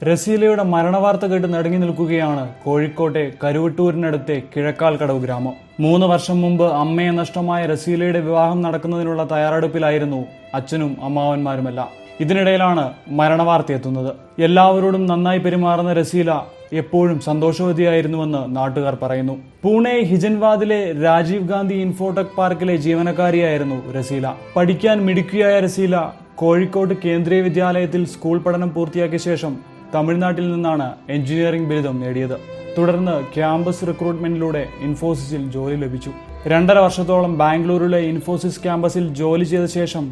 റസീലയുടെ മരണവാർത്ത കേട്ട് നടുങ്ങി നിൽക്കുകയാണ് കോഴിക്കോട്ടെ കരുവട്ടൂരിനടുത്തെ കിഴക്കാൽക്കടവ് ഗ്രാമം. 3 വർഷം മുമ്പ് അമ്മയെ നഷ്ടമായ റസീലയുടെ വിവാഹം നടക്കുന്നതിനുള്ള തയ്യാറെടുപ്പിലായിരുന്നു അച്ഛനും അമ്മാവന്മാരുമെല്ലാം. ഇതിനിടയിലാണ് മരണവാർത്ത എത്തുന്നത്. എല്ലാവരോടും നന്നായി പെരുമാറുന്ന റസീല എപ്പോഴും സന്തോഷവതിയായിരുന്നുവെന്ന് നാട്ടുകാർ പറയുന്നു. പൂനെ ഹിജൻവാദിലെ രാജീവ് ഗാന്ധി ഇൻഫോടെക് പാർക്കിലെ ജീവനക്കാരിയായിരുന്നു റസീല. പഠിക്കാൻ മിടുക്കിയായ റസീല കോഴിക്കോട് കേന്ദ്രീയ വിദ്യാലയത്തിൽ സ്കൂൾ പഠനം പൂർത്തിയാക്കിയ ശേഷം തമിഴ്നാട്ടിൽ നിന്നാണ് എഞ്ചിനീയറിംഗ് ബിരുദം നേടിയത്. തുടർന്ന് ക്യാമ്പസ് റിക്രൂട്ട്മെന്റിലൂടെ ഇൻഫോസിസിൽ ജോലി ലഭിച്ചു. 2.5 വർഷത്തോളം ബാംഗ്ലൂരിലെ ഇൻഫോസിസ് ക്യാമ്പസിൽ ജോലി ചെയ്ത ശേഷം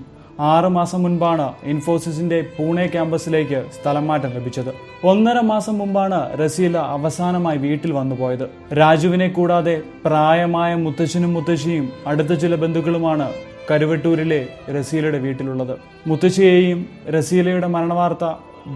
6 മാസം മുൻപാണ് ഇൻഫോസിസിന്റെ പൂനെ ക്യാമ്പസിലേക്ക് സ്ഥലം മാറ്റം ലഭിച്ചത്. 1.5 മാസം മുമ്പാണ് റസീല അവസാനമായി വീട്ടിൽ വന്നുപോയത്. രാജുവിനെ കൂടാതെ പ്രായമായ മുത്തശ്ശനും മുത്തശ്ശിയും അടുത്ത ചില ബന്ധുക്കളുമാണ് കരുവട്ടൂരിലെ റസീലയുടെ വീട്ടിലുള്ളത്. മുത്തശ്ശിയെയും റസീലയുടെ മരണവാർത്ത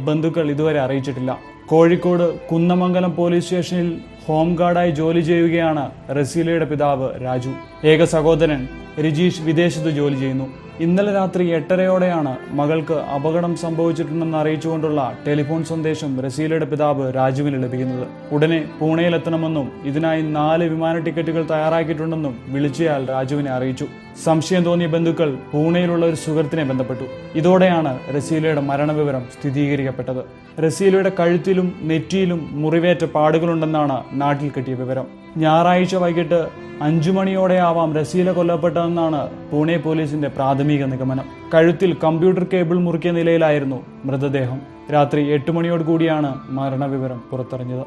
ബന്ധുക്കൾ ഇതുവരെ അറിയിച്ചിട്ടില്ല. കോഴിക്കോട് കുന്നമംഗലം പോലീസ് സ്റ്റേഷനിൽ ഹോംഗാർഡായി ജോലി ചെയ്യുകയാണ് റസീലയുടെ പിതാവ് രാജു. ഏക സഹോദരൻ രജീഷ് വിദേശത്ത് ജോലി ചെയ്യുന്നു. ഇന്നലെ രാത്രി 8:30യോടെയാണ് മകൾക്ക് അപകടം സംഭവിച്ചിട്ടുണ്ടെന്ന് അറിയിച്ചുകൊണ്ടുള്ള ടെലിഫോൺ സന്ദേശം റസീലയുടെ പിതാവ് രാജുവിന് ലഭിക്കുന്നത്. ഉടനെ പൂനെയിലെത്തണമെന്നും ഇതിനായി 4 വിമാന ടിക്കറ്റുകൾ തയ്യാറാക്കിയിട്ടുണ്ടെന്നും വിളിച്ചയാൾ രാജുവിനെ അറിയിച്ചു. സംശയം തോന്നിയ ബന്ധുക്കൾ പൂനെയിലുള്ള ഒരു സുഹൃത്തിനെ ബന്ധപ്പെട്ടു. ഇതോടെയാണ് റസീലയുടെ മരണവിവരം സ്ഥിരീകരിക്കപ്പെട്ടത്. റസീലയുടെ കഴുത്തിലും നെറ്റിയിലും മുറിവേറ്റ പാടുകളുണ്ടെന്നാണ് നാട്ടിൽ കിട്ടിയ വിവരം. ഞായറാഴ്ച വൈകിട്ട് 5 മണിയോടെയാവാം റസീല കൊല്ലപ്പെട്ടതെന്നാണ് പൂനെ പോലീസിന്റെ പ്രാഥമിക നിഗമനം. കഴുത്തിൽ കമ്പ്യൂട്ടർ കേബിൾ മുറുക്കിയ നിലയിലായിരുന്നു മൃതദേഹം. രാത്രി 8 മണിയോട് കൂടിയാണ് മരണവിവരം പുറത്തറിഞ്ഞത്.